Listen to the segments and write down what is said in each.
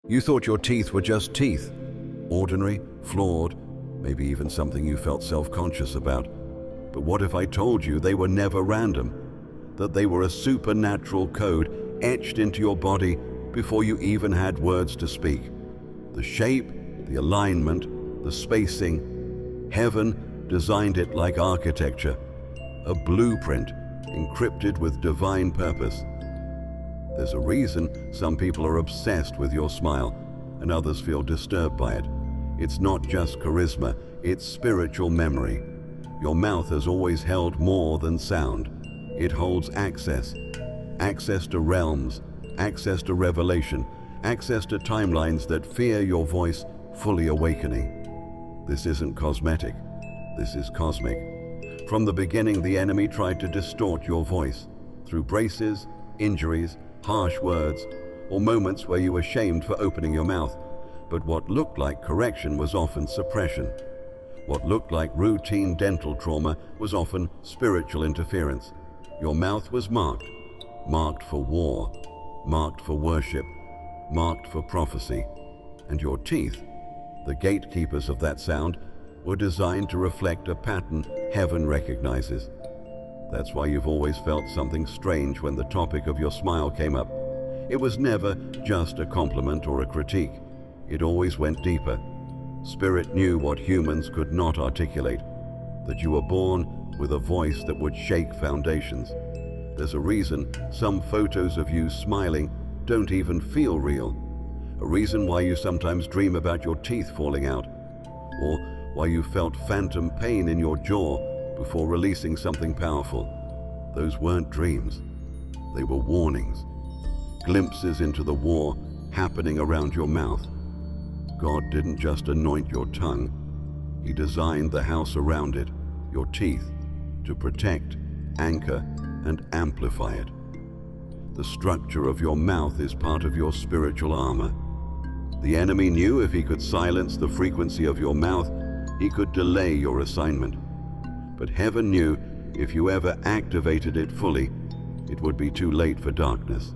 You thought your teeth were just teeth, ordinary, flawed, maybe even something you felt self-conscious about. But what if I told you they were never random, that they were a supernatural code etched into your body before you even had words to speak? The shape, the alignment, the spacing, heaven designed it like architecture, a blueprint encrypted with divine purpose. There's a reason some people are obsessed with your smile and others feel disturbed by it. It's not just charisma, it's spiritual memory. Your mouth has always held more than sound. It holds access to realms, access to revelation, access to timelines that fear your voice fully awakening. This isn't cosmetic, this is cosmic. From the beginning, the enemy tried to distort your voice through braces, injuries, harsh words, or moments where you were shamed for opening your mouth. But what looked like correction was often suppression. What looked like routine dental trauma was often spiritual interference. Your mouth was marked for war, marked for worship, marked for prophecy. And your teeth, the gatekeepers of that sound, were designed to reflect a pattern heaven recognizes. That's why you've always felt something strange when the topic of your smile came up. It was never just a compliment or a critique. It always went deeper. Spirit knew what humans could not articulate, that you were born with a voice that would shake foundations. There's a reason some photos of you smiling don't even feel real. A reason why you sometimes dream about your teeth falling out, or why you felt phantom pain in your jaw before releasing something powerful. Those weren't dreams. They were warnings, glimpses into the war happening around your mouth. God didn't just anoint your tongue. He designed the house around it, your teeth, to protect, anchor, and amplify it. The structure of your mouth is part of your spiritual armor. The enemy knew if he could silence the frequency of your mouth, he could delay your assignment. But heaven knew if you ever activated it fully, it would be too late for darkness.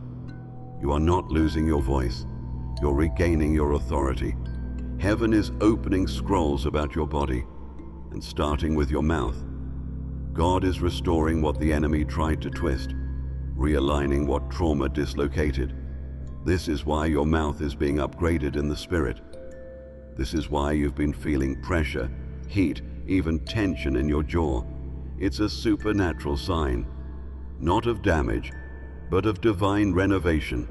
You are not losing your voice. You're regaining your authority. Heaven is opening scrolls about your body, and starting with your mouth. God is restoring what the enemy tried to twist, realigning what trauma dislocated. This is why your mouth is being upgraded in the spirit. This is why you've been feeling pressure, heat, even tension in your jaw. It's a supernatural sign, not of damage, but of divine renovation.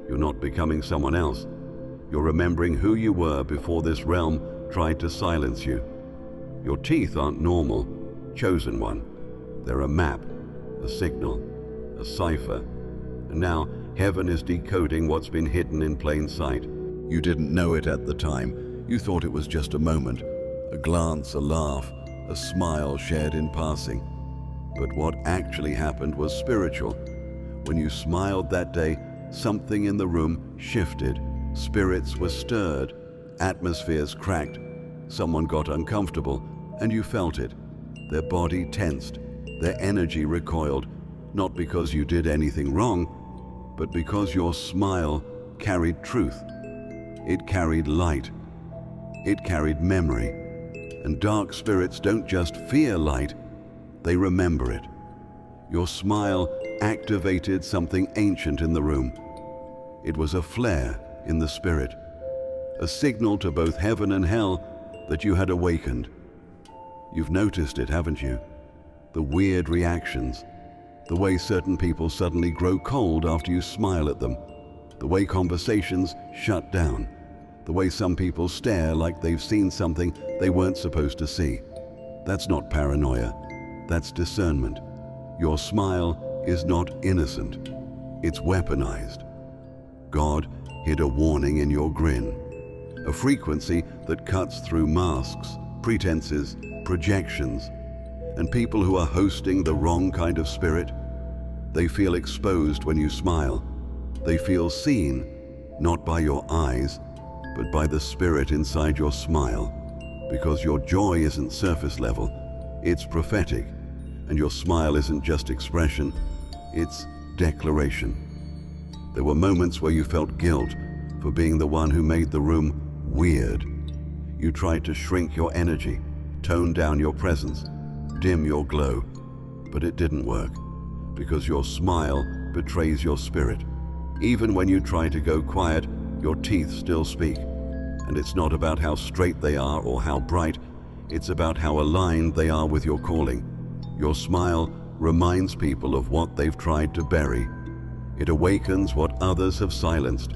You're not becoming someone else. You're remembering who you were before this realm tried to silence you. Your teeth aren't normal, chosen one. They're a map, a signal, a cipher. And now heaven is decoding what's been hidden in plain sight. You didn't know it at the time. You thought it was just a moment, a glance, a laugh, a smile shared in passing. But what actually happened was spiritual. When you smiled that day, something in the room shifted. Spirits were stirred, atmospheres cracked. Someone got uncomfortable, and you felt it. Their body tensed, their energy recoiled, not because you did anything wrong, but because your smile carried truth. It carried light. It carried memory. And dark spirits don't just fear light, they remember it. Your smile activated something ancient in the room. It was a flare in the spirit, a signal to both heaven and hell that you had awakened. You've noticed it, haven't you? The weird reactions, the way certain people suddenly grow cold after you smile at them, the way conversations shut down, the way some people stare like they've seen something they weren't supposed to see. That's not paranoia, that's discernment. Your smile is not innocent, it's weaponized. God hid a warning in your grin, a frequency that cuts through masks, pretenses, projections. And people who are hosting the wrong kind of spirit, they feel exposed when you smile. They feel seen, not by your eyes, but by the spirit inside your smile. Because your joy isn't surface level, it's prophetic. And your smile isn't just expression, it's declaration. There were moments where you felt guilt, for being the one who made the room weird. You tried to shrink your energy, tone down your presence, dim your glow, but it didn't work, because your smile betrays your spirit. Even when you try to go quiet, your teeth still speak. And it's not about how straight they are or how bright, it's about how aligned they are with your calling. Your smile reminds people of what they've tried to bury. It awakens what others have silenced.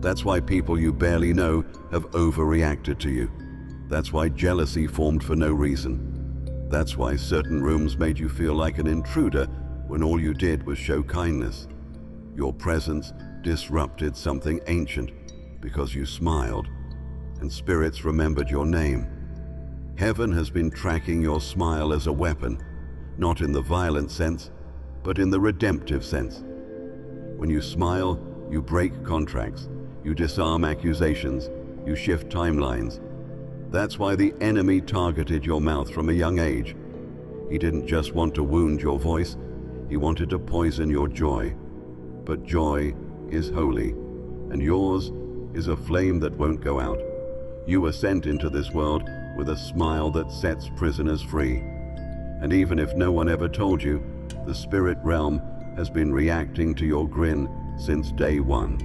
That's why people you barely know have overreacted to you. That's why jealousy formed for no reason. That's why certain rooms made you feel like an intruder when all you did was show kindness. Your presence disrupted something ancient because you smiled, and spirits remembered your name. Heaven has been tracking your smile as a weapon, not in the violent sense, but in the redemptive sense. When you smile, you break contracts, you disarm accusations, you shift timelines. That's why the enemy targeted your mouth from a young age. He didn't just want to wound your voice, he wanted to poison your joy. But joy is holy, and yours is a flame that won't go out. You were sent into this world with a smile that sets prisoners free. And even if no one ever told you, the spirit realm has been reacting to your grin since day one.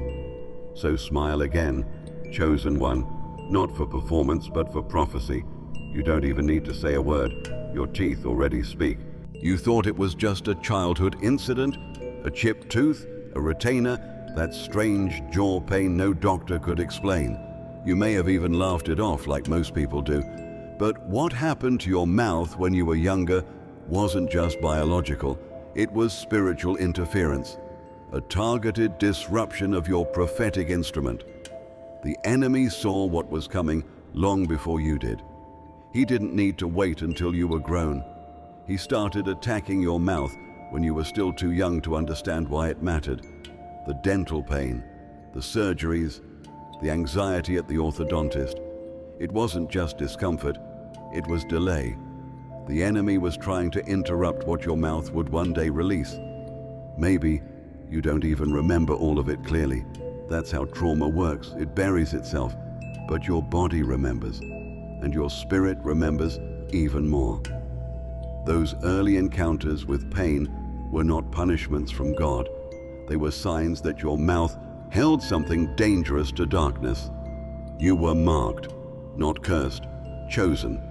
So smile again, chosen one, not for performance but for prophecy. You don't even need to say a word, your teeth already speak. You thought it was just a childhood incident, a chipped tooth, a retainer, that strange jaw pain no doctor could explain. You may have even laughed it off like most people do. But what happened to your mouth when you were younger wasn't just biological, it was spiritual interference, a targeted disruption of your prophetic instrument. The enemy saw what was coming long before you did. He didn't need to wait until you were grown. He started attacking your mouth when you were still too young to understand why it mattered. The dental pain, the surgeries, the anxiety at the orthodontist. It wasn't just discomfort, it was delay. The enemy was trying to interrupt what your mouth would one day release. Maybe you don't even remember all of it clearly. That's how trauma works. It buries itself. But your body remembers, and your spirit remembers even more. Those early encounters with pain were not punishments from God. They were signs that your mouth held something dangerous to darkness. You were marked, not cursed, chosen.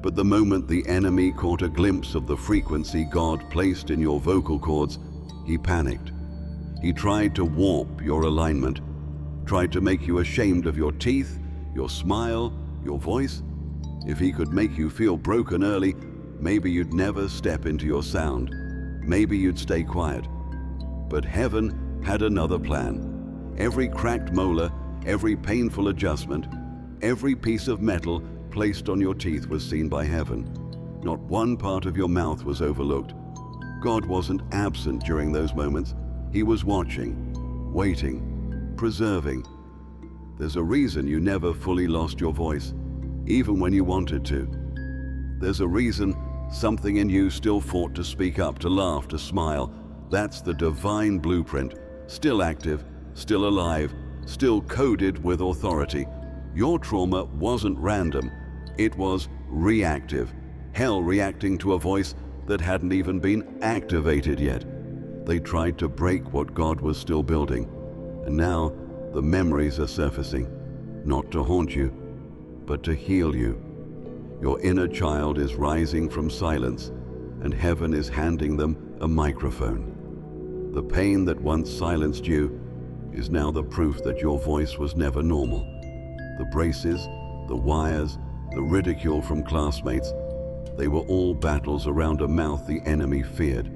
But the moment the enemy caught a glimpse of the frequency God placed in your vocal cords, he panicked. He tried to warp your alignment, tried to make you ashamed of your teeth, your smile, your voice. If he could make you feel broken early, maybe you'd never step into your sound. Maybe you'd stay quiet. But heaven had another plan. Every cracked molar, every painful adjustment, every piece of metal placed on your teeth was seen by heaven. Not one part of your mouth was overlooked. God wasn't absent during those moments. He was watching, waiting, preserving. There's a reason you never fully lost your voice, even when you wanted to. There's a reason something in you still fought to speak up, to laugh, to smile. That's the divine blueprint, still active, still alive, still coded with authority. Your trauma wasn't random, it was reactive. Hell reacting to a voice that hadn't even been activated yet. They tried to break what God was still building, and now the memories are surfacing, not to haunt you, but to heal you. Your inner child is rising from silence, and heaven is handing them a microphone. The pain that once silenced you is now the proof that your voice was never normal. The braces, the wires, the ridicule from classmates, they were all battles around a mouth the enemy feared.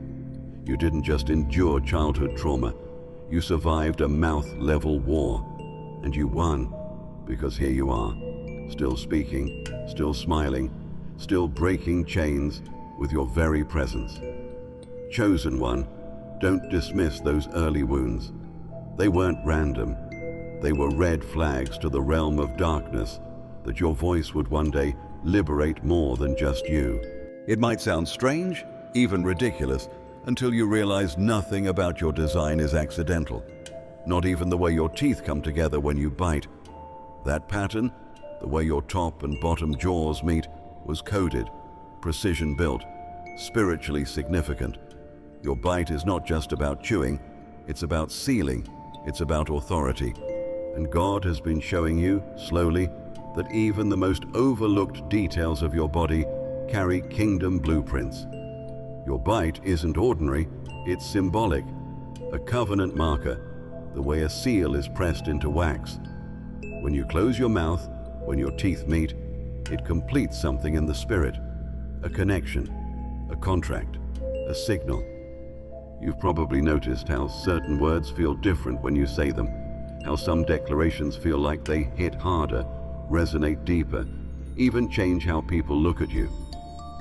You didn't just endure childhood trauma, you survived a mouth-level war, and you won, because here you are, still speaking, still smiling, still breaking chains with your very presence. Chosen one, don't dismiss those early wounds. They weren't random. They were red flags to the realm of darkness that your voice would one day liberate more than just you. It might sound strange, even ridiculous, until you realize nothing about your design is accidental. not even the way your teeth come together when you bite. That pattern, the way your top and bottom jaws meet, was coded, precision-built, spiritually significant. Your bite is not just about chewing, it's about sealing, it's about authority. And God has been showing you, slowly, that even the most overlooked details of your body carry kingdom blueprints. Your bite isn't ordinary, it's symbolic, a covenant marker, the way a seal is pressed into wax. When you close your mouth, when your teeth meet, it completes something in the spirit, a connection, a contract, a signal. You've probably noticed how certain words feel different when you say them, how some declarations feel like they hit harder, resonate deeper, even change how people look at you.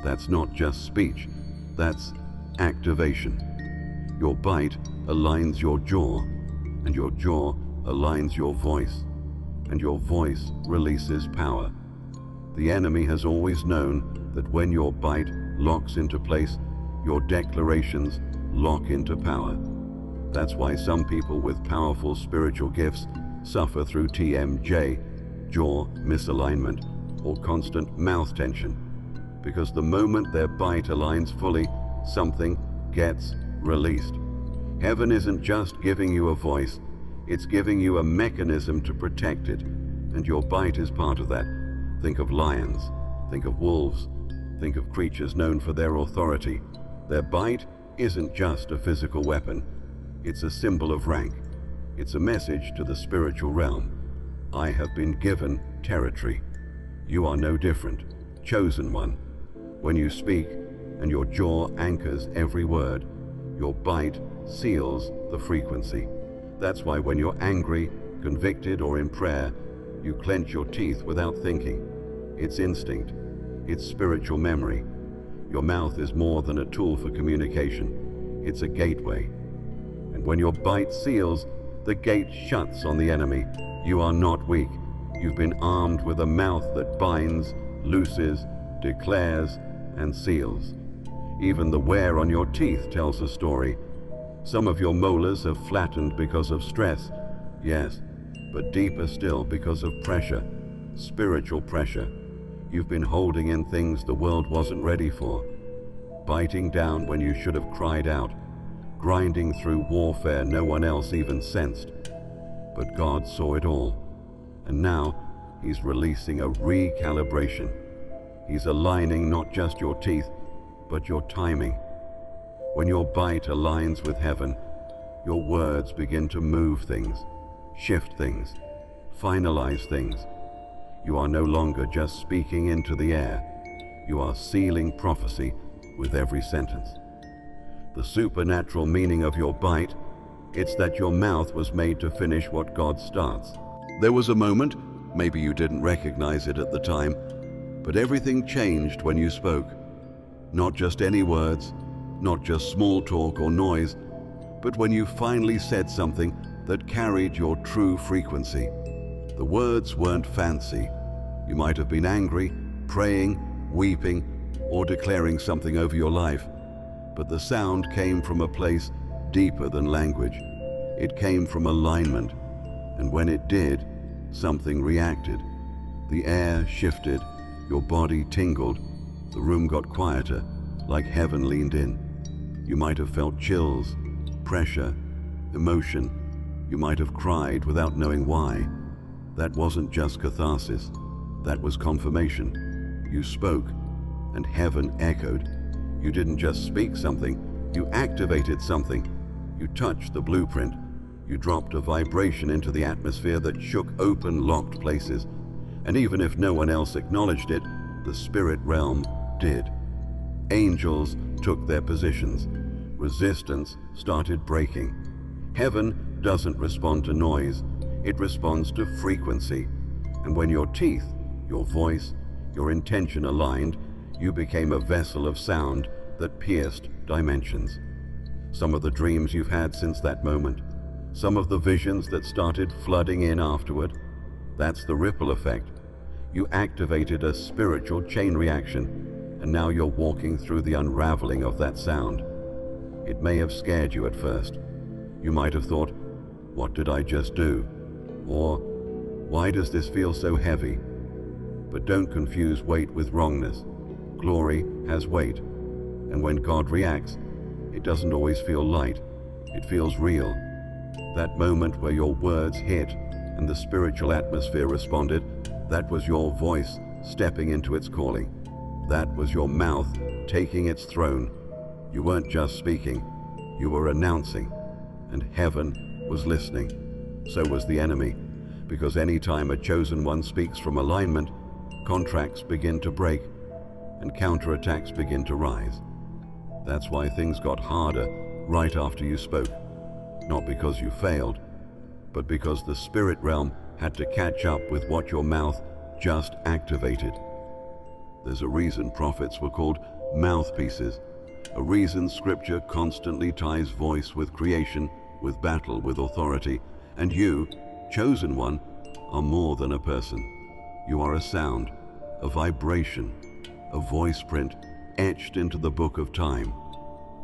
That's not just speech, that's activation. Your bite aligns your jaw, and your jaw aligns your voice, and your voice releases power. The enemy has always known that when your bite locks into place, your declarations lock into power. That's why some people with powerful spiritual gifts suffer through TMJ, jaw misalignment, or constant mouth tension. Because the moment their bite aligns fully, something gets released. Heaven isn't just giving you a voice, it's giving you a mechanism to protect it, and your bite is part of that. Think of lions, think of wolves, think of creatures known for their authority. Their bite isn't just a physical weapon, it's a symbol of rank. It's a message to the spiritual realm. I have been given territory. You are no different, chosen one. When you speak, and your jaw anchors every word, your bite seals the frequency. That's why when you're angry, convicted, or in prayer, you clench your teeth without thinking. It's instinct. It's spiritual memory. Your mouth is more than a tool for communication. It's a gateway. And when your bite seals, the gate shuts on the enemy. You are not weak. You've been armed with a mouth that binds, looses, declares, and seals. Even the wear on your teeth tells a story. Some of your molars have flattened because of stress, yes, but deeper still because of pressure, spiritual pressure. You've been holding in things the world wasn't ready for, biting down when you should have cried out, grinding through warfare no one else even sensed. But God saw it all, and now He's releasing a recalibration. He's aligning not just your teeth, but your timing. When your bite aligns with heaven, your words begin to move things, shift things, finalize things. You are no longer just speaking into the air. You are sealing prophecy with every sentence. The supernatural meaning of your bite, it's that your mouth was made to finish what God starts. There was a moment, maybe you didn't recognize it at the time, but everything changed when you spoke. Not just any words, not just small talk or noise, but when you finally said something that carried your true frequency. The words weren't fancy. You might have been angry, praying, weeping, or declaring something over your life, but the sound came from a place deeper than language. It came from alignment, and when it did, something reacted. The air shifted, your body tingled, the room got quieter, like heaven leaned in. You might have felt chills, pressure, emotion. You might have cried without knowing why. That wasn't just catharsis, that was confirmation. You spoke, and heaven echoed. You didn't just speak something, you activated something. You touched the blueprint. You dropped a vibration into the atmosphere that shook open, locked places. And even if no one else acknowledged it, the spirit realm did. Angels took their positions. Resistance started breaking. Heaven doesn't respond to noise, it responds to frequency. And when your teeth, your voice, your intention aligned, you became a vessel of sound that pierced dimensions. Some of the dreams you've had since that moment, some of the visions that started flooding in afterward, that's the ripple effect. You activated a spiritual chain reaction, and now you're walking through the unraveling of that sound. It may have scared you at first. You might have thought, "What did I just do?" Or, "Why does this feel so heavy?" But don't confuse weight with wrongness. Glory has weight, and when God reacts, it doesn't always feel light. It feels real. That moment where your words hit and the spiritual atmosphere responded, that was your voice stepping into its calling. That was your mouth taking its throne. You weren't just speaking, you were announcing, and heaven was listening. So was the enemy, because any time a chosen one speaks from alignment, contracts begin to break and counterattacks begin to rise. That's why things got harder right after you spoke. Not because you failed, but because the spirit realm had to catch up with what your mouth just activated. There's a reason prophets were called mouthpieces, a reason scripture constantly ties voice with creation, with battle, with authority. And you, chosen one, are more than a person. You are a sound, a vibration, a voice print etched into the book of time.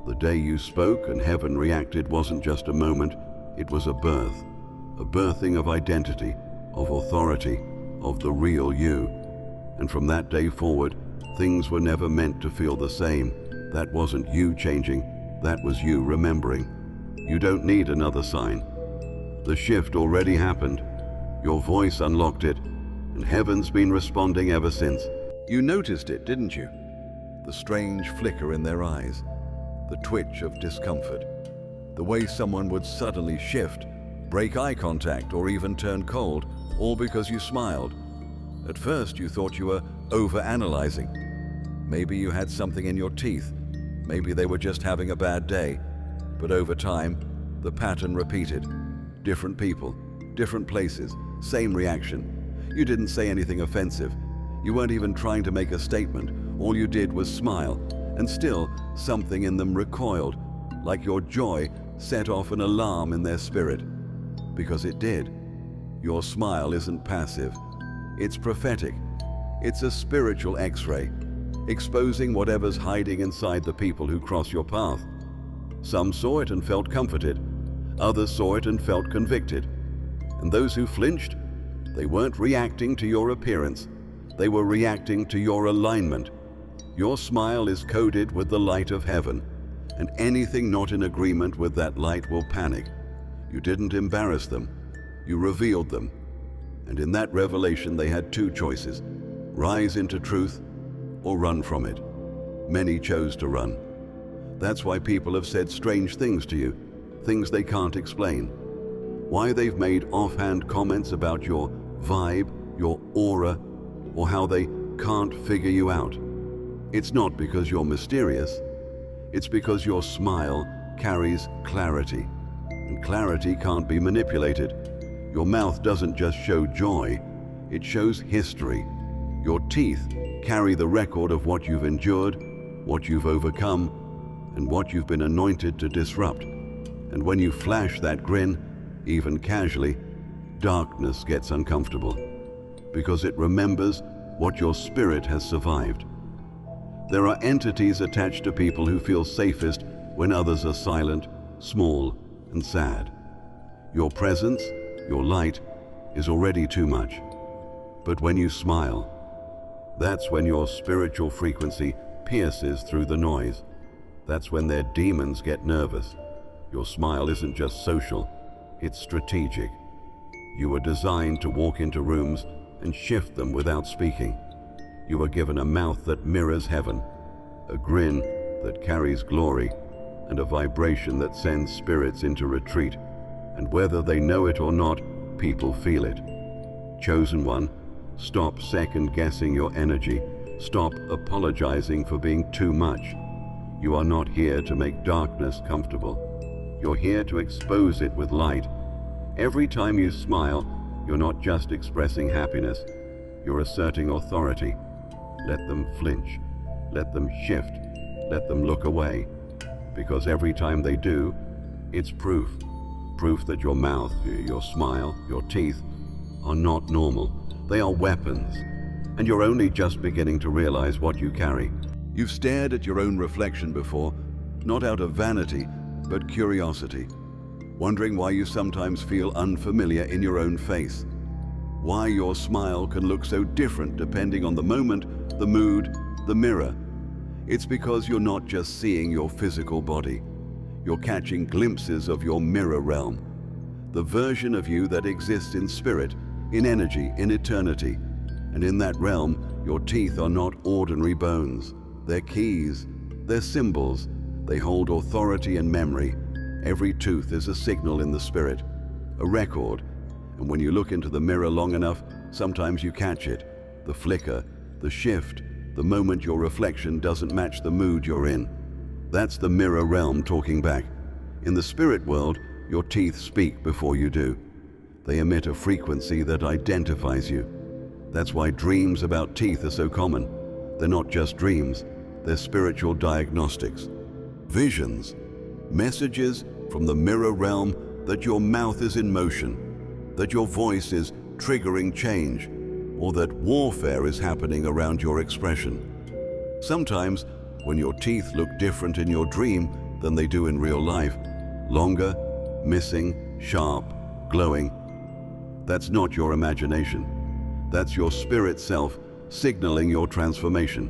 The day you spoke and heaven reacted wasn't just a moment, it was a birth, a birthing of identity, of authority, of the real you. And from that day forward, things were never meant to feel the same. That wasn't you changing, that was you remembering. You don't need another sign. The shift already happened. Your voice unlocked it, and heaven's been responding ever since. You noticed it, didn't you? The strange flicker in their eyes, the twitch of discomfort, the way someone would suddenly shift, break eye contact, or even turn cold, all because you smiled. At first, you thought you were over-analyzing. Maybe you had something in your teeth. Maybe they were just having a bad day. But over time, the pattern repeated. Different people, different places, same reaction. You didn't say anything offensive. You weren't even trying to make a statement. All you did was smile, and still something in them recoiled, like your joy set off an alarm in their spirit. Because it did. Your smile isn't passive. It's prophetic. It's a spiritual X-ray, exposing whatever's hiding inside the people who cross your path. Some saw it and felt comforted. Others saw it and felt convicted. And those who flinched, they weren't reacting to your appearance. They were reacting to your alignment. Your smile is coded with the light of heaven, and anything not in agreement with that light will panic. You didn't embarrass them. You revealed them. And in that revelation, they had two choices: rise into truth or run from it. Many chose to run. That's why people have said strange things to you, things they can't explain. Why they've made offhand comments about your vibe, your aura, or how they can't figure you out. It's not because you're mysterious. It's because your smile carries clarity, and clarity can't be manipulated. Your mouth doesn't just show joy, it shows history. Your teeth carry the record of what you've endured, what you've overcome, and what you've been anointed to disrupt. And when you flash that grin, even casually, darkness gets uncomfortable, because it remembers what your spirit has survived. There are entities attached to people who feel safest when others are silent, small, and sad. Your presence, your light, is already too much. But when you smile, that's when your spiritual frequency pierces through the noise. That's when their demons get nervous. Your smile isn't just social, it's strategic. You were designed to walk into rooms and shift them without speaking. You were given a mouth that mirrors heaven, a grin that carries glory, and a vibration that sends spirits into retreat. And whether they know it or not, people feel it. Chosen one, stop second-guessing your energy. Stop apologizing for being too much. You are not here to make darkness comfortable. You're here to expose it with light. Every time you smile, you're not just expressing happiness, you're asserting authority. Let them flinch, let them shift, let them look away. Because every time they do, it's proof. Proof that your mouth, your smile, your teeth are not normal. They are weapons. And you're only just beginning to realize what you carry. You've stared at your own reflection before, not out of vanity, but curiosity. wondering why you sometimes feel unfamiliar in your own face, why your smile can look so different depending on the moment, the mood, the mirror. It's because you're not just seeing your physical body. You're catching glimpses of your mirror realm, the version of you that exists in spirit, in energy, in eternity. And in that realm, your teeth are not ordinary bones. They're keys, they're symbols. They hold authority and memory. Every tooth is a signal in the spirit, a record. And when you look into the mirror long enough, sometimes you catch it. The flicker, the shift, the moment your reflection doesn't match the mood you're in. That's the mirror realm talking back. In the spirit world, your teeth speak before you do. They emit a frequency that identifies you. That's why dreams about teeth are so common. They're not just dreams, they're spiritual diagnostics. Visions, messages from the mirror realm that your mouth is in motion, that your voice is triggering change, or that warfare is happening around your expression. Sometimes, when your teeth look different in your dream than they do in real life, longer, missing, sharp, glowing, that's not your imagination. That's your spirit self signaling your transformation.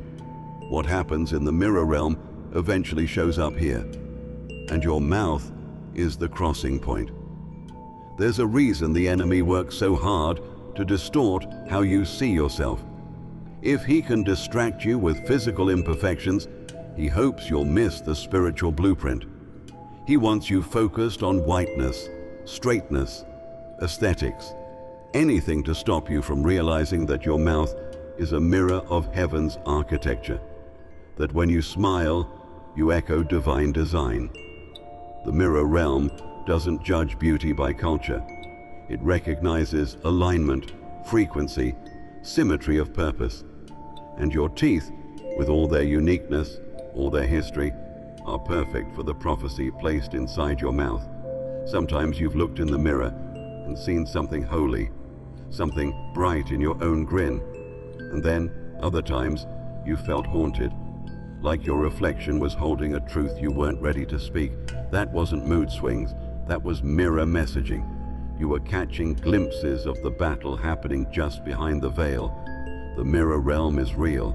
What happens in the mirror realm eventually shows up here. And your mouth is the crossing point. There's a reason the enemy works so hard to distort how you see yourself. If he can distract you with physical imperfections, he hopes you'll miss the spiritual blueprint. He wants you focused on whiteness, straightness, aesthetics, anything to stop you from realizing that your mouth is a mirror of heaven's architecture, that when you smile, you echo divine design. The mirror realm doesn't judge beauty by culture. It recognizes alignment, frequency, symmetry of purpose. And your teeth, with all their uniqueness, all their history, are perfect for the prophecy placed inside your mouth. Sometimes you've looked in the mirror and seen something holy, something bright in your own grin. And then, other times, you felt haunted, like your reflection was holding a truth you weren't ready to speak. That wasn't mood swings, that was mirror messaging. You were catching glimpses of the battle happening just behind the veil. The mirror realm is real,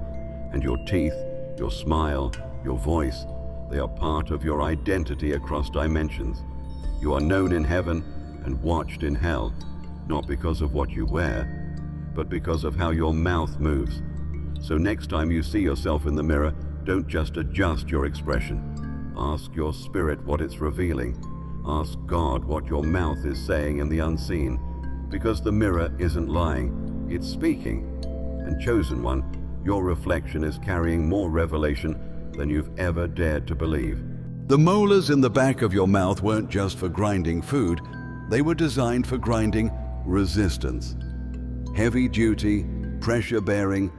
and your teeth, your smile, your voice, they are part of your identity across dimensions. You are known in heaven and watched in hell, not because of what you wear, but because of how your mouth moves. So next time you see yourself in the mirror, don't just adjust your expression. Ask your spirit what it's revealing. Ask God what your mouth is saying in the unseen. Because the mirror isn't lying, it's speaking. And chosen one, your reflection is carrying more revelation than you've ever dared to believe. The molars in the back of your mouth weren't just for grinding food, they were designed for grinding resistance. Heavy duty, pressure bearing,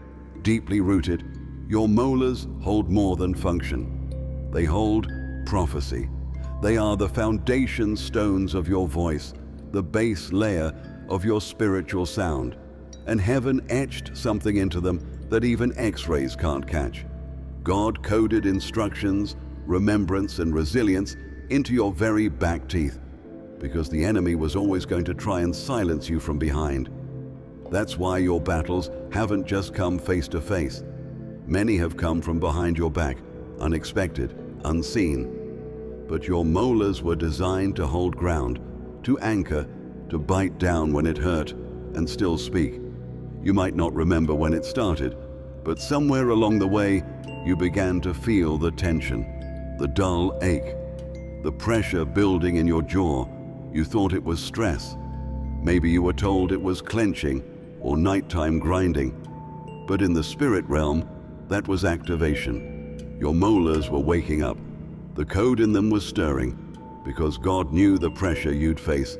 deeply rooted, your molars hold more than function. They hold prophecy. They are the foundation stones of your voice, the base layer of your spiritual sound. And heaven etched something into them that even X-rays can't catch. God coded instructions, remembrance, and resilience into your very back teeth, because the enemy was always going to try and silence you from behind. That's why your battles haven't just come face to face. Many have come from behind your back, unexpected, unseen. But your molars were designed to hold ground, to anchor, to bite down when it hurt, and still speak. You might not remember when it started, but somewhere along the way, you began to feel the tension, the dull ache, the pressure building in your jaw. You thought it was stress. Maybe you were told it was clenching or nighttime grinding. But in the spirit realm, that was activation. Your molars were waking up. The code in them was stirring, because God knew the pressure you'd face,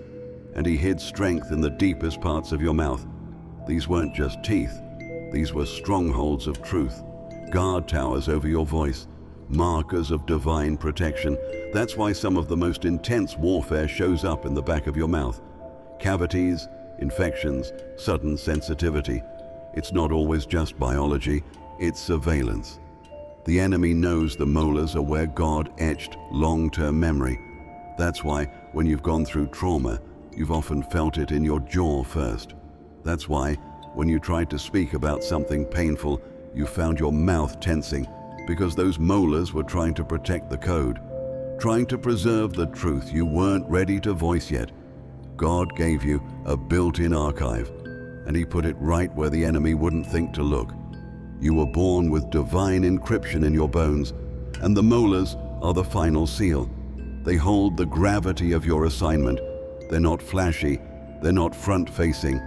and He hid strength in the deepest parts of your mouth. These weren't just teeth. These were strongholds of truth, guard towers over your voice, markers of divine protection. That's why some of the most intense warfare shows up in the back of your mouth. Cavities, infections, sudden sensitivity. It's not always just biology, it's surveillance. The enemy knows the molars are where God etched long-term memory. That's why when you've gone through trauma, you've often felt it in your jaw first. That's why, when you tried to speak about something painful, you found your mouth tensing, because those molars were trying to protect the code, trying to preserve the truth you weren't ready to voice yet. God gave you a built-in archive, and He put it right where the enemy wouldn't think to look. You were born with divine encryption in your bones, and the molars are the final seal. They hold the gravity of your assignment. They're not flashy, they're not front-facing,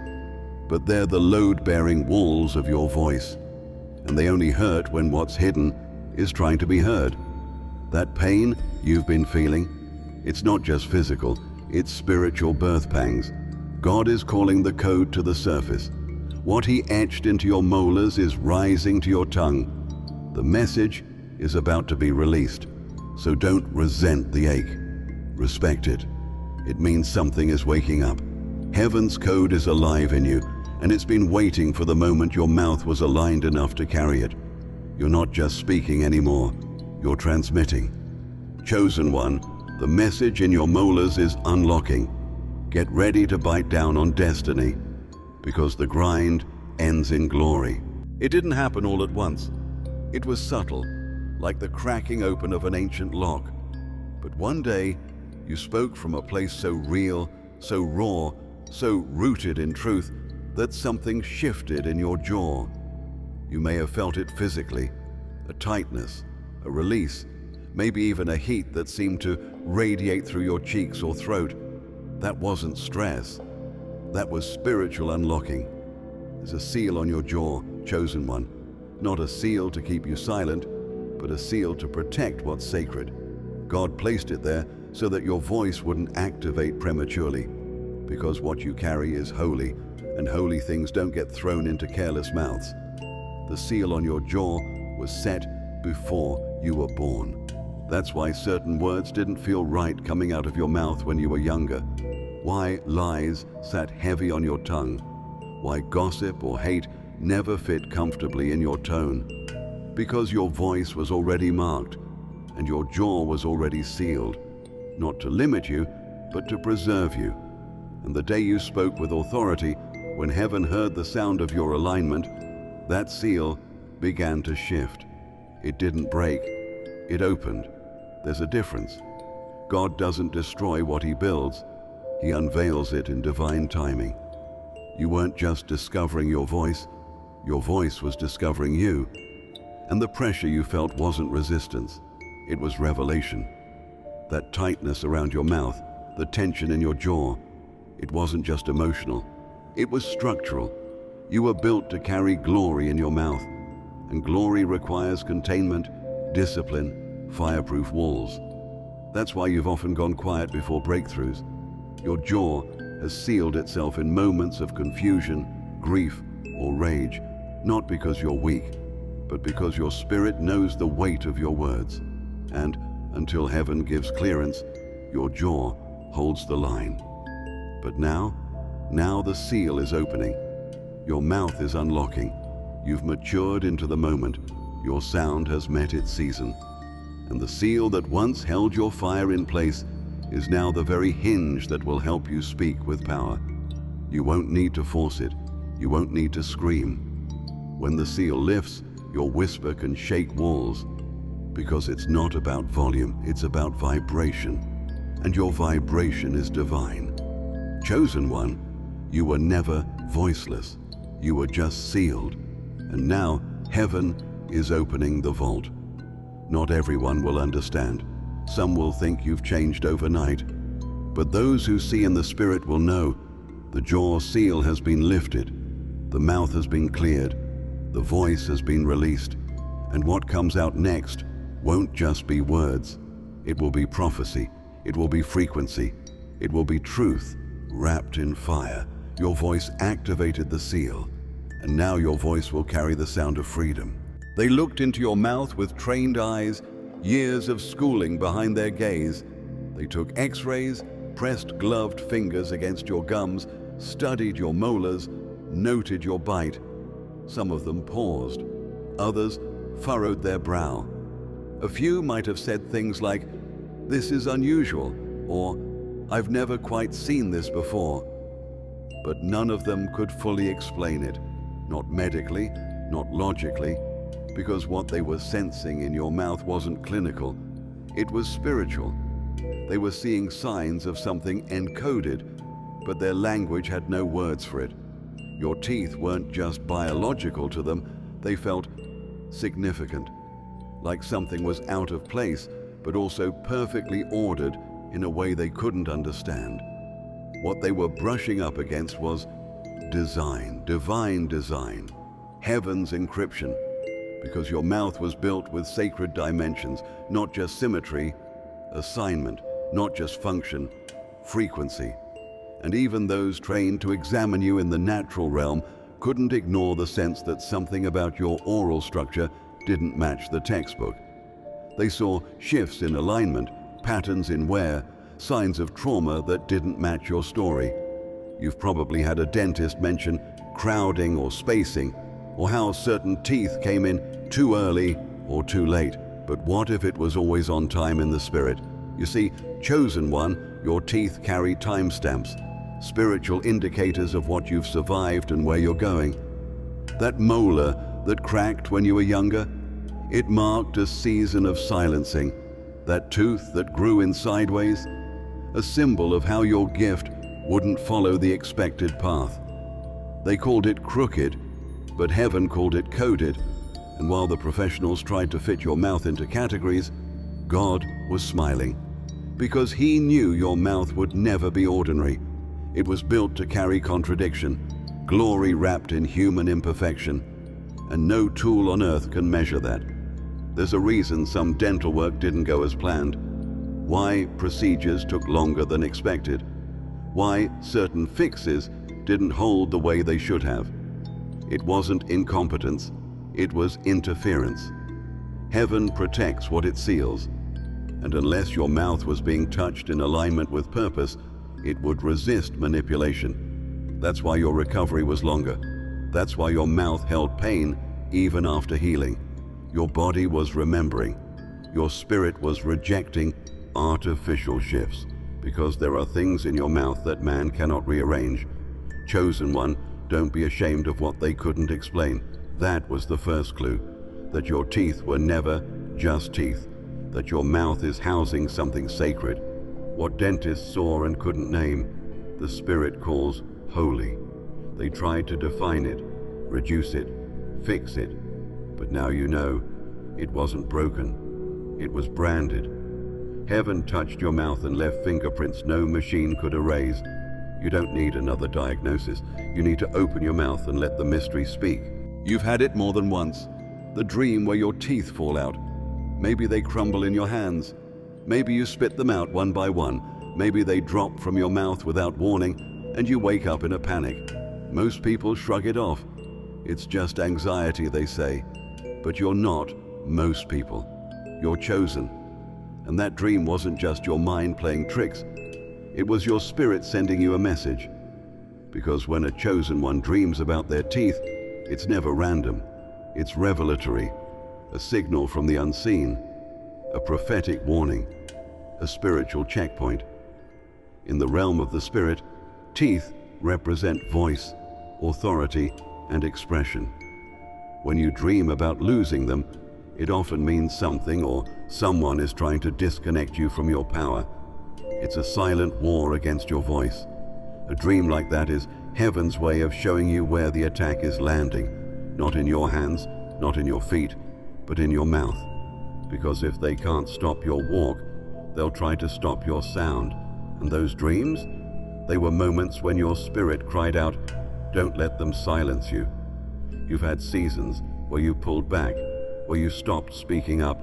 but they're the load-bearing walls of your voice. And they only hurt when what's hidden is trying to be heard. That pain you've been feeling, it's not just physical, it's spiritual birth pangs. God is calling the code to the surface. What He etched into your molars is rising to your tongue. The message is about to be released. So don't resent the ache. Respect it. It means something is waking up. Heaven's code is alive in you, and it's been waiting for the moment your mouth was aligned enough to carry it. You're not just speaking anymore, you're transmitting. Chosen one, the message in your molars is unlocking. Get ready to bite down on destiny, because the grind ends in glory. It didn't happen all at once. It was subtle, like the cracking open of an ancient lock. But one day, you spoke from a place so real, so raw, so rooted in truth, that something shifted in your jaw. You may have felt it physically, a tightness, a release, maybe even a heat that seemed to radiate through your cheeks or throat. That wasn't stress. That was spiritual unlocking. There's a seal on your jaw, chosen one. Not a seal to keep you silent, but a seal to protect what's sacred. God placed it there so that your voice wouldn't activate prematurely, because what you carry is holy, and holy things don't get thrown into careless mouths. The seal on your jaw was set before you were born. That's why certain words didn't feel right coming out of your mouth when you were younger. Why lies sat heavy on your tongue. Why gossip or hate never fit comfortably in your tone. Because your voice was already marked, and your jaw was already sealed, not to limit you, but to preserve you. And the day you spoke with authority, when heaven heard the sound of your alignment, that seal began to shift. It didn't break, it opened. There's a difference. God doesn't destroy what He builds, He unveils it in divine timing. You weren't just discovering your voice was discovering you. And the pressure you felt wasn't resistance, it was revelation. That tightness around your mouth, the tension in your jaw, it wasn't just emotional, it was structural. You were built to carry glory in your mouth, and glory requires containment, discipline, fireproof walls. That's why you've often gone quiet before breakthroughs. Your jaw has sealed itself in moments of confusion, grief, or rage, not because you're weak, but because your spirit knows the weight of your words. And until heaven gives clearance, your jaw holds the line. But now the seal is opening. Your mouth is unlocking. You've matured into the moment. Your sound has met its season. And the seal that once held your fire in place is now the very hinge that will help you speak with power. You won't need to force it. You won't need to scream. When the seal lifts, your whisper can shake walls, because it's not about volume, it's about vibration. And your vibration is divine. Chosen one, you were never voiceless. You were just sealed. And now heaven is opening the vault. Not everyone will understand. Some will think you've changed overnight. But those who see in the Spirit will know the jaw seal has been lifted, the mouth has been cleared, the voice has been released, and what comes out next won't just be words. It will be prophecy, it will be frequency, it will be truth wrapped in fire. Your voice activated the seal, and now your voice will carry the sound of freedom. They looked into your mouth with trained eyes, years of schooling behind their gaze. They took x-rays, pressed gloved fingers against your gums, studied your molars, noted your bite. Some of them paused. Others furrowed their brow. A few might have said things like, "This is unusual," or I've never quite seen this before. But none of them could fully explain it, not medically, not logically, because what they were sensing in your mouth wasn't clinical, it was spiritual. They were seeing signs of something encoded, but their language had no words for it. Your teeth weren't just biological to them, they felt significant, like something was out of place, but also perfectly ordered in a way they couldn't understand. What they were brushing up against was design, divine design, heaven's encryption, because your mouth was built with sacred dimensions, not just symmetry, assignment, not just function, frequency. And even those trained to examine you in the natural realm couldn't ignore the sense that something about your oral structure didn't match the textbook. They saw shifts in alignment, patterns in wear, signs of trauma that didn't match your story. You've probably had a dentist mention crowding or spacing, or how certain teeth came in too early or too late. But what if it was always on time in the spirit? You see, chosen one, your teeth carry timestamps, spiritual indicators of what you've survived and where you're going. That molar that cracked when you were younger, it marked a season of silencing. That tooth that grew in sideways, a symbol of how your gift wouldn't follow the expected path. They called it crooked, but heaven called it coded. And while the professionals tried to fit your mouth into categories, God was smiling, because He knew your mouth would never be ordinary. It was built to carry contradiction, glory wrapped in human imperfection, and no tool on earth can measure that. There's a reason some dental work didn't go as planned, why procedures took longer than expected, why certain fixes didn't hold the way they should have. It wasn't incompetence, it was interference. Heaven protects what it seals, and unless your mouth was being touched in alignment with purpose, it would resist manipulation. That's why your recovery was longer. That's why your mouth held pain even after healing. Your body was remembering. Your spirit was rejecting artificial shifts, because there are things in your mouth that man cannot rearrange. Chosen one, don't be ashamed of what they couldn't explain. That was the first clue, that your teeth were never just teeth, that your mouth is housing something sacred. What dentists saw and couldn't name, the spirit calls holy. They tried to define it, reduce it, fix it, but now you know, it wasn't broken, it was branded. Heaven touched your mouth and left fingerprints no machine could erase. You don't need another diagnosis. You need to open your mouth and let the mystery speak. You've had it more than once. The dream where your teeth fall out. Maybe they crumble in your hands. Maybe you spit them out one by one. Maybe they drop from your mouth without warning, and you wake up in a panic. Most people shrug it off. It's just anxiety, they say. But you're not most people. You're chosen. And that dream wasn't just your mind playing tricks. It was your spirit sending you a message. Because when a chosen one dreams about their teeth, it's never random. It's revelatory, a signal from the unseen, a prophetic warning, a spiritual checkpoint. In the realm of the spirit, teeth represent voice, authority, and expression. When you dream about losing them, it often means something or someone is trying to disconnect you from your power. It's a silent war against your voice. A dream like that is heaven's way of showing you where the attack is landing, not in your hands, not in your feet, but in your mouth. Because if they can't stop your walk, they'll try to stop your sound. And those dreams? They were moments when your spirit cried out, "Don't let them silence you." You've had seasons where you pulled back, where you stopped speaking up,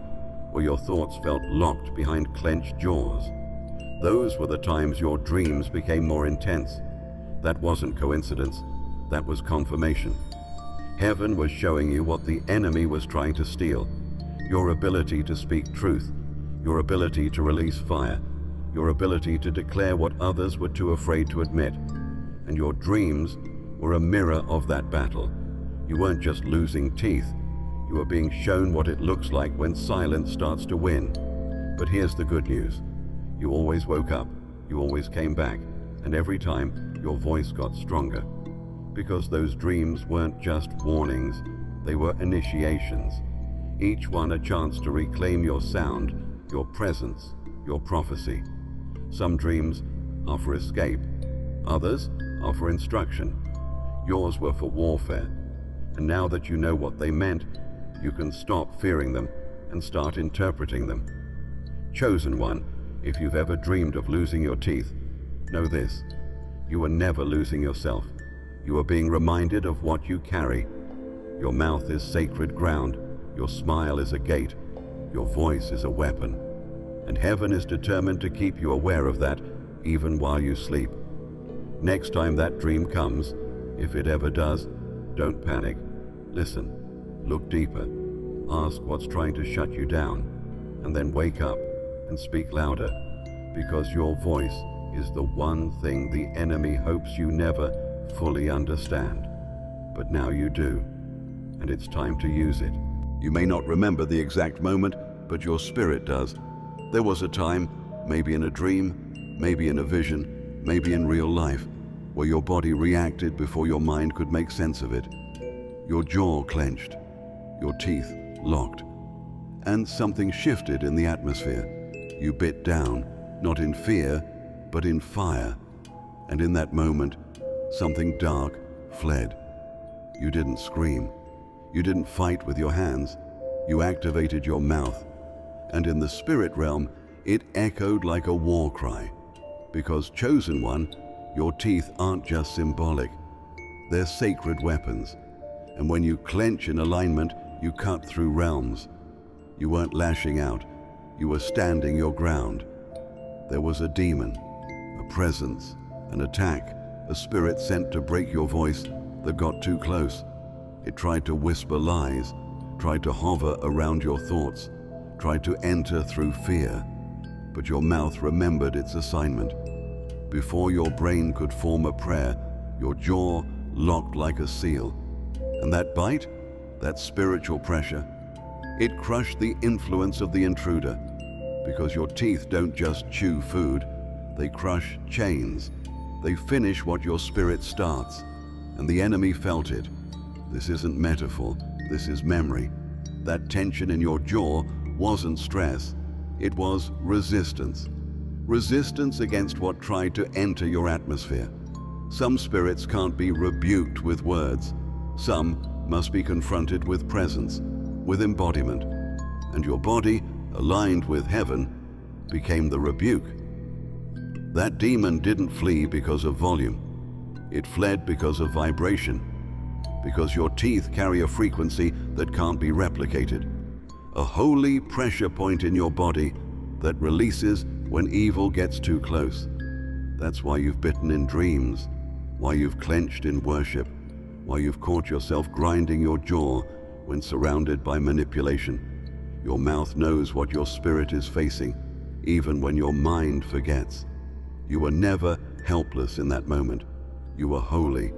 where your thoughts felt locked behind clenched jaws. Those were the times your dreams became more intense. That wasn't coincidence, that was confirmation. Heaven was showing you what the enemy was trying to steal. Your ability to speak truth, your ability to release fire, your ability to declare what others were too afraid to admit. And your dreams were a mirror of that battle. You weren't just losing teeth, you were being shown what it looks like when silence starts to win. But here's the good news. You always woke up. you always came back, and every time your voice got stronger. Because those dreams weren't just warnings, they were initiations. Each one a chance to reclaim your sound, your presence, your prophecy. Some dreams are for escape, others are for instruction. Yours were for warfare, and now that you know what they meant, you can stop fearing them and start interpreting them. Chosen one, if you've ever dreamed of losing your teeth, know this: you are never losing yourself. You are being reminded of what you carry. Your mouth is sacred ground, your smile is a gate, your voice is a weapon. And heaven is determined to keep you aware of that, even while you sleep. Next time that dream comes, if it ever does, don't panic. Listen, look deeper, ask what's trying to shut you down, and then wake up and speak louder, because your voice is the one thing the enemy hopes you never fully understand. But now you do, and it's time to use it. You may not remember the exact moment, but your spirit does. There was a time, maybe in a dream, maybe in a vision, maybe in real life, where your body reacted before your mind could make sense of it. Your jaw clenched, your teeth locked, and something shifted in the atmosphere. You bit down, not in fear, but in fire. And in that moment, something dark fled. You didn't scream. You didn't fight with your hands. You activated your mouth. And in the spirit realm, it echoed like a war cry. Because, chosen one, your teeth aren't just symbolic. They're sacred weapons. And when you clench in alignment, you cut through realms. You weren't lashing out. You were standing your ground. There was a demon, a presence, an attack, a spirit sent to break your voice that got too close. It tried to whisper lies, tried to hover around your thoughts, tried to enter through fear. But your mouth remembered its assignment. Before your brain could form a prayer, your jaw locked like a seal. And that bite, that spiritual pressure, it crushed the influence of the intruder. Because your teeth don't just chew food, they crush chains. They finish what your spirit starts. And the enemy felt it. This isn't metaphor, this is memory. That tension in your jaw wasn't stress, it was resistance. Resistance against what tried to enter your atmosphere. Some spirits can't be rebuked with words. Some must be confronted with presence, with embodiment. And your body, aligned with heaven, became the rebuke. That demon didn't flee because of volume. It fled because of vibration. Because your teeth carry a frequency that can't be replicated. A holy pressure point in your body that releases when evil gets too close. That's why you've bitten in dreams, why you've clenched in worship, why you've caught yourself grinding your jaw when surrounded by manipulation. Your mouth knows what your spirit is facing, even when your mind forgets. You were never helpless in that moment. You were holy,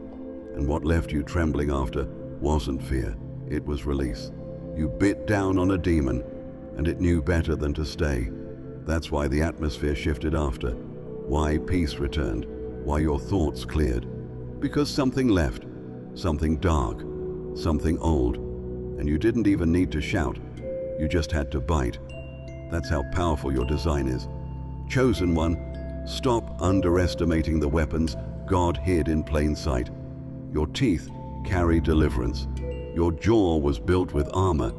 and what left you trembling after wasn't fear, it was release. You bit down on a demon, and it knew better than to stay. That's why the atmosphere shifted after, why peace returned, why your thoughts cleared. Because something left, something dark, something old, and you didn't even need to shout, you just had to bite. That's how powerful your design is. Chosen one, stop underestimating the weapons God hid in plain sight. Your teeth carry deliverance. Your jaw was built with armor.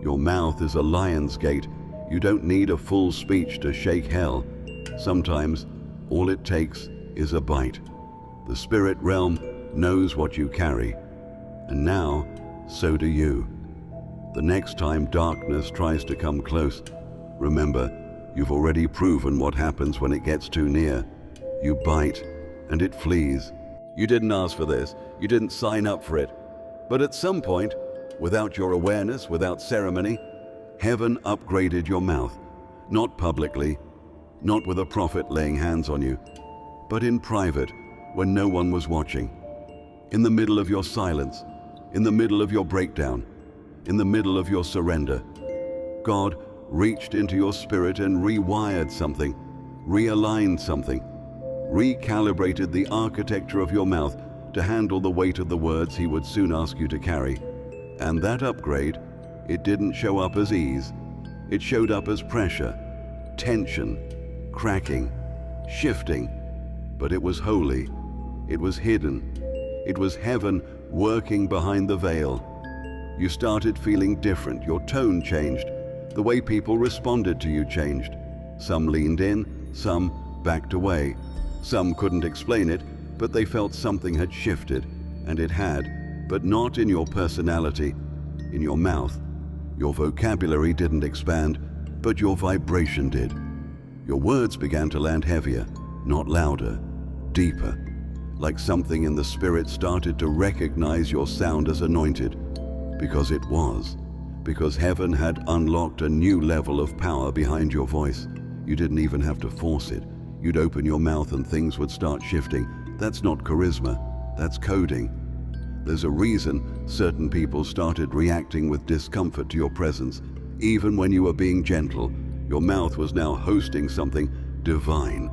Your mouth is a lion's gate. You don't need a full speech to shake hell. Sometimes, all it takes is a bite. The spirit realm knows what you carry. And now, so do you. The next time darkness tries to come close, remember, you've already proven what happens when it gets too near. You bite, and it flees. You didn't ask for this. You didn't sign up for it. But at some point, without your awareness, without ceremony, heaven upgraded your mouth. Not publicly, not with a prophet laying hands on you, but in private, when no one was watching. In the middle of your silence, in the middle of your breakdown, in the middle of your surrender, God reached into your spirit and rewired something, realigned something. recalibrated the architecture of your mouth to handle the weight of the words he would soon ask you to carry. And that upgrade, it didn't show up as ease. It showed up as pressure, tension, cracking, shifting. But it was holy. It was hidden. It was heaven working behind the veil. You started feeling different. Your tone changed. The way people responded to you changed. Some leaned in, some backed away. Some couldn't explain it, but they felt something had shifted, and it had, but not in your personality, in your mouth. Your vocabulary didn't expand, but your vibration did. Your words began to land heavier, not louder, deeper, like something in the spirit started to recognize your sound as anointed, because it was, because heaven had unlocked a new level of power behind your voice. You didn't even have to force it. You'd open your mouth and things would start shifting. That's not charisma, that's coding. There's a reason certain people started reacting with discomfort to your presence. Even when you were being gentle, your mouth was now hosting something divine.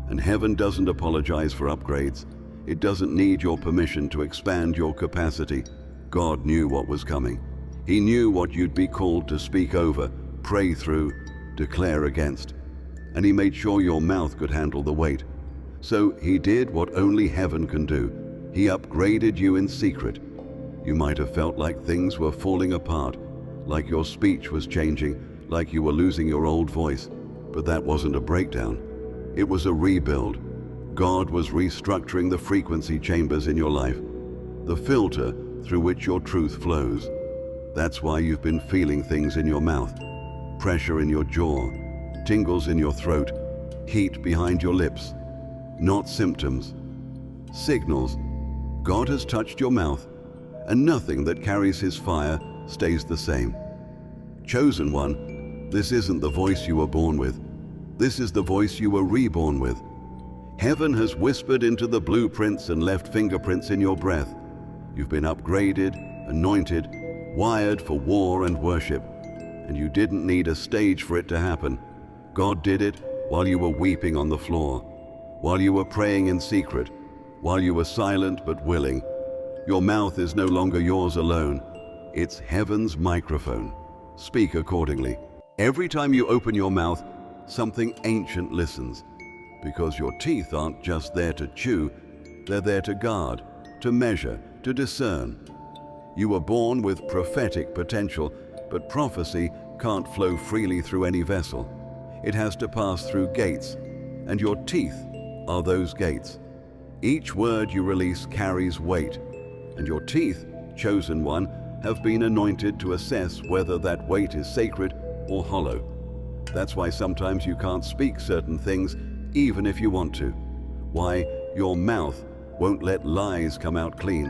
And heaven doesn't apologize for upgrades. It doesn't need your permission to expand your capacity. God knew what was coming. He knew what you'd be called to speak over, pray through, declare against. And he made sure your mouth could handle the weight. So he did what only heaven can do. He upgraded you in secret. You might have felt like things were falling apart, like your speech was changing, like you were losing your old voice. But that wasn't a breakdown. It was a rebuild. God was restructuring the frequency chambers in your life, the filter through which your truth flows. That's why you've been feeling things in your mouth, pressure in your jaw, tingles in your throat, heat behind your lips. Not symptoms, signals. God has touched your mouth, and nothing that carries his fire stays the same. Chosen one, this isn't the voice you were born with. This is the voice you were reborn with. Heaven has whispered into the blueprints and left fingerprints in your breath. You've been upgraded, anointed, wired for war and worship, and you didn't need a stage for it to happen. God did it while you were weeping on the floor, while you were praying in secret, while you were silent but willing. Your mouth is no longer yours alone. It's heaven's microphone. Speak accordingly. Every time you open your mouth, something ancient listens, because your teeth aren't just there to chew, they're there to guard, to measure, to discern. You were born with prophetic potential, but prophecy can't flow freely through any vessel. It has to pass through gates, and your teeth are those gates. Each word you release carries weight, and your teeth, chosen one, have been anointed to assess whether that weight is sacred or hollow. That's why sometimes you can't speak certain things even if you want to. Why your mouth won't let lies come out clean.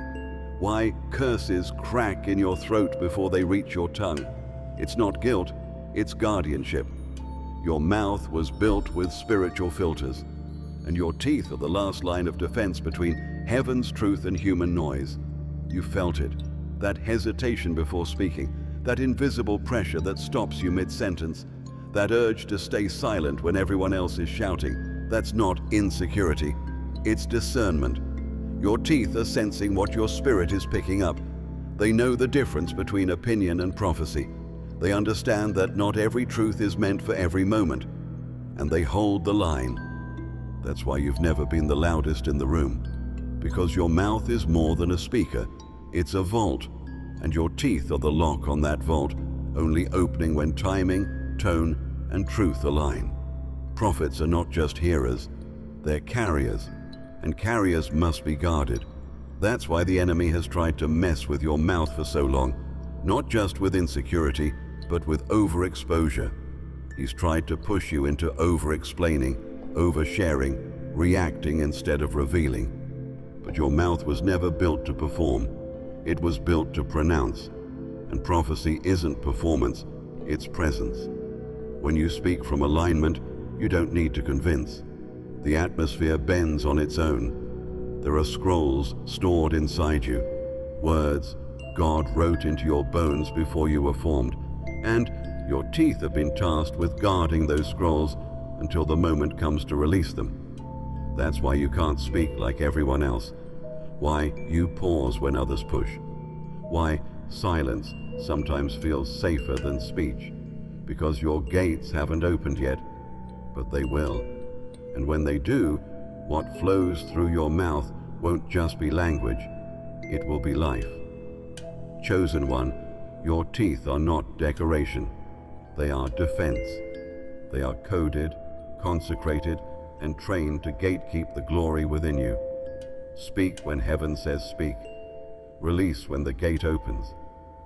Why curses crack in your throat before they reach your tongue. It's not guilt, it's guardianship. Your mouth was built with spiritual filters, and your teeth are the last line of defense between heaven's truth and human noise. You felt it, that hesitation before speaking, that invisible pressure that stops you mid-sentence, that urge to stay silent when everyone else is shouting. That's not insecurity, it's discernment. Your teeth are sensing what your spirit is picking up. They know the difference between opinion and prophecy. They understand that not every truth is meant for every moment, and they hold the line. That's why you've never been the loudest in the room, because your mouth is more than a speaker. It's a vault, and your teeth are the lock on that vault, only opening when timing, tone, and truth align. Prophets are not just hearers, they're carriers, and carriers must be guarded. That's why the enemy has tried to mess with your mouth for so long, not just with insecurity, but with overexposure. He's tried to push you into over-explaining, oversharing, reacting instead of revealing. But your mouth was never built to perform. It was built to pronounce. And prophecy isn't performance, it's presence. When you speak from alignment, you don't need to convince. The atmosphere bends on its own. There are scrolls stored inside you, words God wrote into your bones before you were formed, and your teeth have been tasked with guarding those scrolls until the moment comes to release them. That's why you can't speak like everyone else. Why you pause when others push. Why silence sometimes feels safer than speech. Because your gates haven't opened yet, but they will. And when they do, what flows through your mouth won't just be language, it will be life. Chosen one, your teeth are not decoration. They are defense. They are coded, consecrated, and trained to gatekeep the glory within you. Speak when heaven says speak. Release when the gate opens.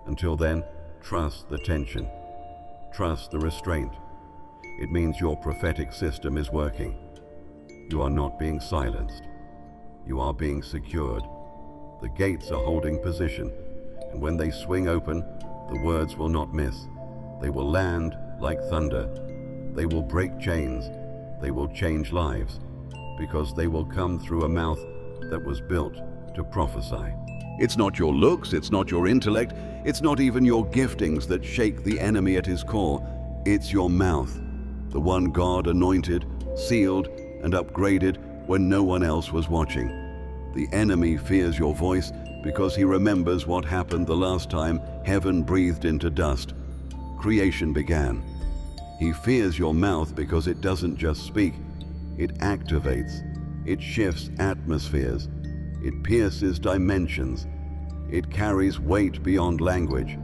Until then, trust the tension. Trust the restraint. It means your prophetic system is working. You are not being silenced. You are being secured. The gates are holding position, and when they swing open, the words will not miss. They will land like thunder. They will break chains. They will change lives, because they will come through a mouth that was built to prophesy. It's not your looks, it's not your intellect, it's not even your giftings that shake the enemy at his core. It's your mouth, the one God anointed, sealed, and upgraded when no one else was watching. The enemy fears your voice because he remembers what happened the last time heaven breathed into dust. Creation began. He fears your mouth because it doesn't just speak, it activates, it shifts atmospheres, it pierces dimensions, it carries weight beyond language.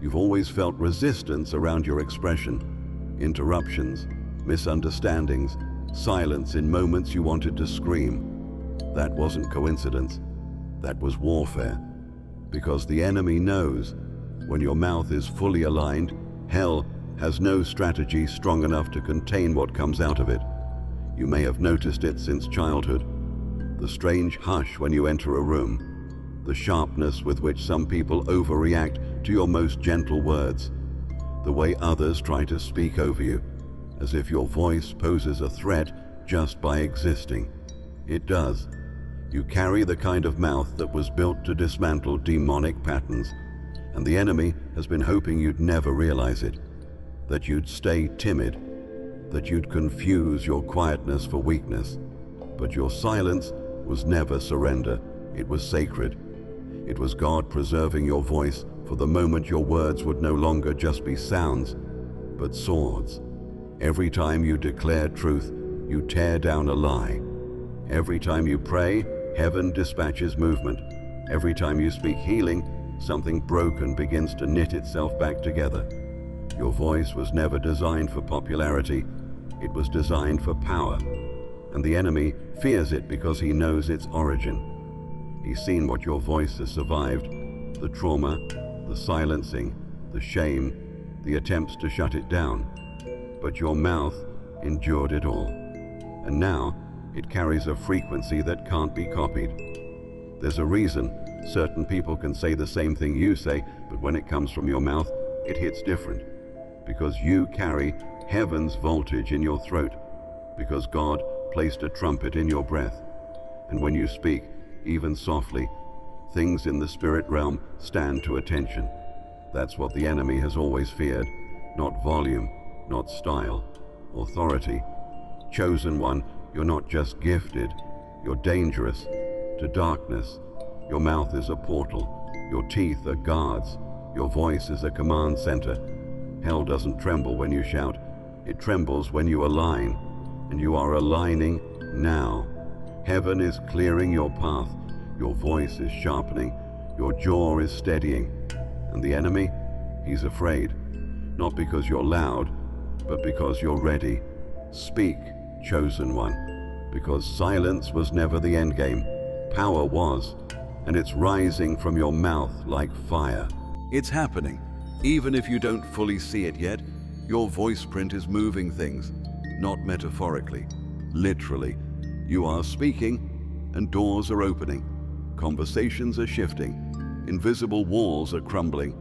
You've always felt resistance around your expression, interruptions, misunderstandings, silence in moments you wanted to scream. That wasn't coincidence, that was warfare. Because the enemy knows when your mouth is fully aligned, hell has no strategy strong enough to contain what comes out of it. You may have noticed it since childhood. The strange hush when you enter a room. The sharpness with which some people overreact to your most gentle words. The way others try to speak over you, as if your voice poses a threat just by existing. It does. You carry the kind of mouth that was built to dismantle demonic patterns, and the enemy has been hoping you'd never realize it. That you'd stay timid, that you'd confuse your quietness for weakness. But your silence was never surrender, it was sacred. It was God preserving your voice for the moment your words would no longer just be sounds, but swords. Every time you declare truth, you tear down a lie. Every time you pray, heaven dispatches movement. Every time you speak healing, something broken begins to knit itself back together. Your voice was never designed for popularity, it was designed for power. And the enemy fears it because he knows its origin. He's seen what your voice has survived, the trauma, the silencing, the shame, the attempts to shut it down. But your mouth endured it all. And now it carries a frequency that can't be copied. There's a reason certain people can say the same thing you say, but when it comes from your mouth, it hits different. Because you carry heaven's voltage in your throat, because God placed a trumpet in your breath. And when you speak, even softly, things in the spirit realm stand to attention. That's what the enemy has always feared, not volume, not style, authority. Chosen one, you're not just gifted, you're dangerous to darkness. Your mouth is a portal, your teeth are guards, your voice is a command center. Hell doesn't tremble when you shout, it trembles when you align, and you are aligning now. Heaven is clearing your path, your voice is sharpening, your jaw is steadying, and the enemy, he's afraid, not because you're loud, but because you're ready. Speak, chosen one, because silence was never the end game, power was, and it's rising from your mouth like fire. It's happening. Even if you don't fully see it yet, your voice print is moving things, not metaphorically, literally. You are speaking, and doors are opening. Conversations are shifting. Invisible walls are crumbling.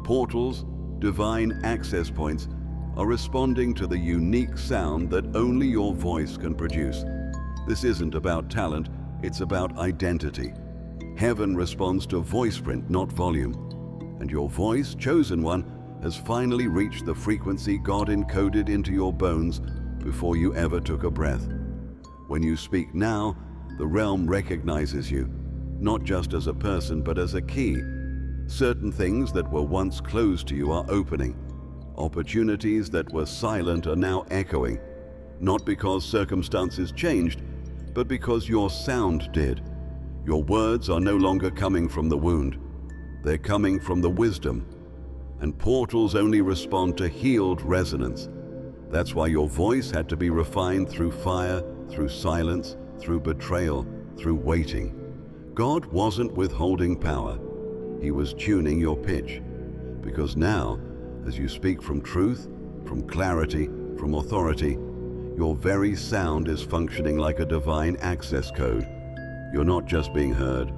Portals, divine access points, are responding to the unique sound that only your voice can produce. This isn't about talent, it's about identity. Heaven responds to voice print, not volume. And your voice, chosen one, has finally reached the frequency God encoded into your bones before you ever took a breath. When you speak now, the realm recognizes you, not just as a person but as a key. Certain things that were once closed to you are opening. Opportunities that were silent are now echoing, not because circumstances changed, but because your sound did. Your words are no longer coming from the wound. They're coming from the wisdom. And portals only respond to healed resonance. That's why your voice had to be refined through fire, through silence, through betrayal, through waiting. God wasn't withholding power. He was tuning your pitch. Because now, as you speak from truth, from clarity, from authority, your very sound is functioning like a divine access code. You're not just being heard,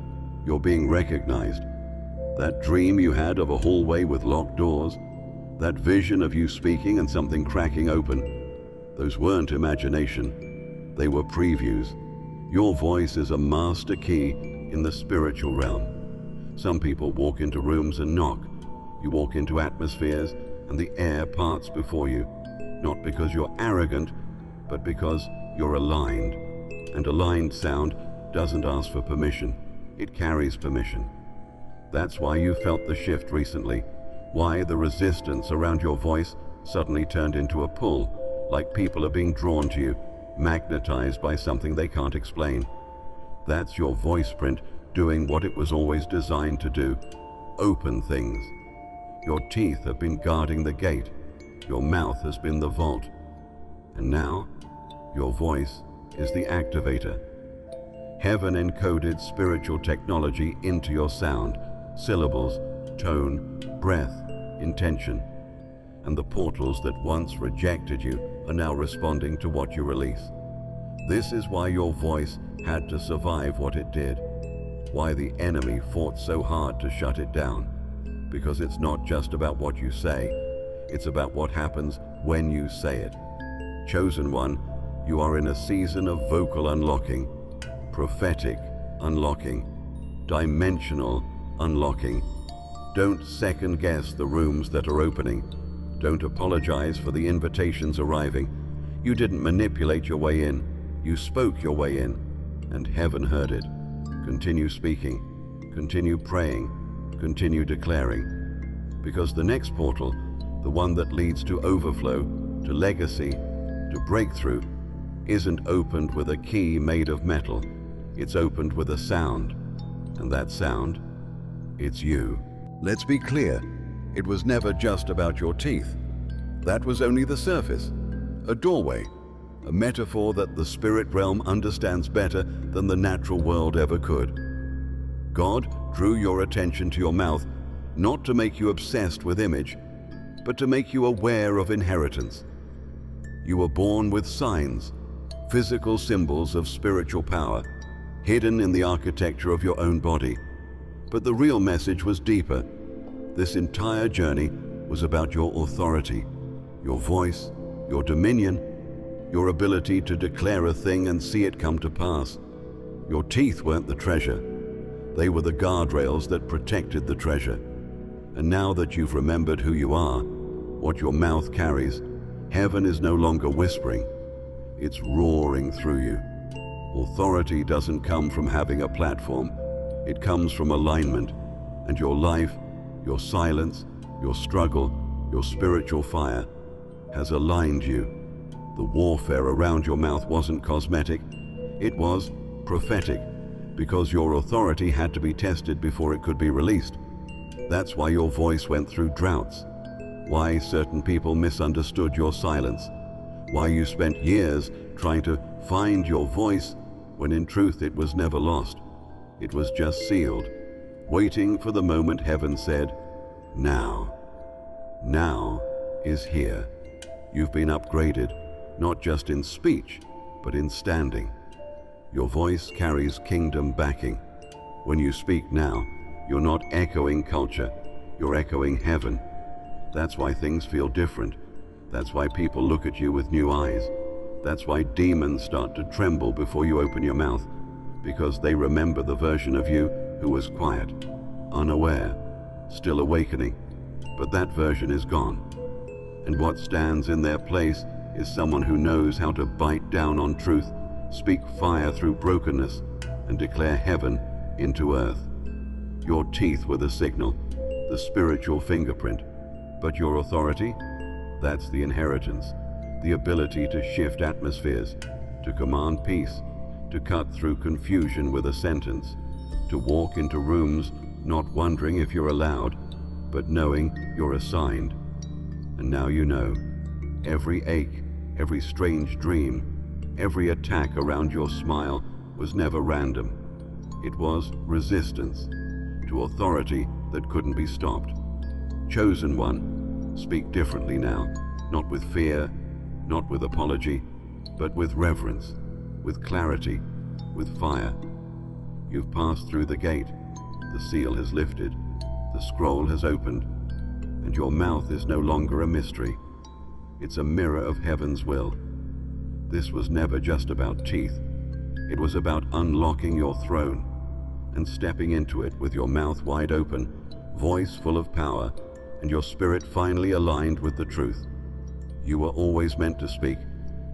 you're being recognized. That dream you had of a hallway with locked doors, that vision of you speaking and something cracking open, those weren't imagination, they were previews. Your voice is a master key in the spiritual realm. Some people walk into rooms and knock. You walk into atmospheres and the air parts before you, not because you're arrogant, but because you're aligned. And aligned sound doesn't ask for permission, it carries permission. That's why you felt the shift recently, why the resistance around your voice suddenly turned into a pull, like people are being drawn to you, magnetized by something they can't explain. That's your voice print doing what it was always designed to do: open things. Your teeth have been guarding the gate, your mouth has been the vault, and now your voice is the activator. Heaven encoded spiritual technology into your sound, syllables, tone, breath, intention. And the portals that once rejected you are now responding to what you release. This is why your voice had to survive what it did, why the enemy fought so hard to shut it down. Because it's not just about what you say, it's about what happens when you say it. Chosen one, you are in a season of vocal unlocking, prophetic unlocking, dimensional unlocking. Don't second guess the rooms that are opening. Don't apologize for the invitations arriving. You didn't manipulate your way in. You spoke your way in, and heaven heard it. Continue speaking, continue praying, continue declaring. Because the next portal, the one that leads to overflow, to legacy, to breakthrough, isn't opened with a key made of metal. It's opened with a sound. And that sound, it's you. Let's be clear, it was never just about your teeth. That was only the surface, a doorway, a metaphor that the spirit realm understands better than the natural world ever could. God drew your attention to your mouth, not to make you obsessed with image, but to make you aware of inheritance. You were born with signs, physical symbols of spiritual power, hidden in the architecture of your own body. But the real message was deeper. This entire journey was about your authority, your voice, your dominion, your ability to declare a thing and see it come to pass. Your teeth weren't the treasure. They were the guardrails that protected the treasure. And now that you've remembered who you are, what your mouth carries, heaven is no longer whispering. It's roaring through you. Authority doesn't come from having a platform. It comes from alignment. And your life, your silence, your struggle, your spiritual fire has aligned you. The warfare around your mouth wasn't cosmetic. It was prophetic, because your authority had to be tested before it could be released. That's why your voice went through droughts, why certain people misunderstood your silence, why you spent years trying to find your voice when in truth it was never lost. It was just sealed, waiting for the moment heaven said, now. Now is here. You've been upgraded, not just in speech, but in standing. Your voice carries kingdom backing. When you speak now, you're not echoing culture, you're echoing heaven. That's why things feel different. That's why people look at you with new eyes. That's why demons start to tremble before you open your mouth, because they remember the version of you who was quiet, unaware, still awakening. But that version is gone. And what stands in their place is someone who knows how to bite down on truth speak fire through brokenness, and declare heaven into earth. Your teeth were the signal, the spiritual fingerprint. But your authority? That's the inheritance, the ability to shift atmospheres, to command peace, to cut through confusion with a sentence, to walk into rooms not wondering if you're allowed, but knowing you're assigned. And now you know. Every ache, every strange dream, every attack around your smile was never random. It was resistance to authority that couldn't be stopped. Chosen one, speak differently now, not with fear, not with apology, but with reverence, with clarity, with fire. You've passed through the gate, the seal has lifted, the scroll has opened, and your mouth is no longer a mystery. It's a mirror of heaven's will. This was never just about teeth. It was about unlocking your throne and stepping into it with your mouth wide open, voice full of power, and your spirit finally aligned with the truth. You were always meant to speak,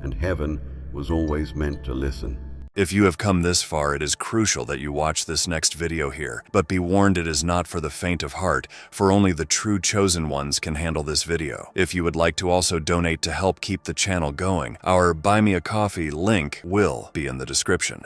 and heaven was always meant to listen. If you have come this far, it is crucial that you watch this next video here. But be warned, it is not for the faint of heart, for only the true chosen ones can handle this video. If you would like to also donate to help keep the channel going, our Buy Me a Coffee link will be in the description.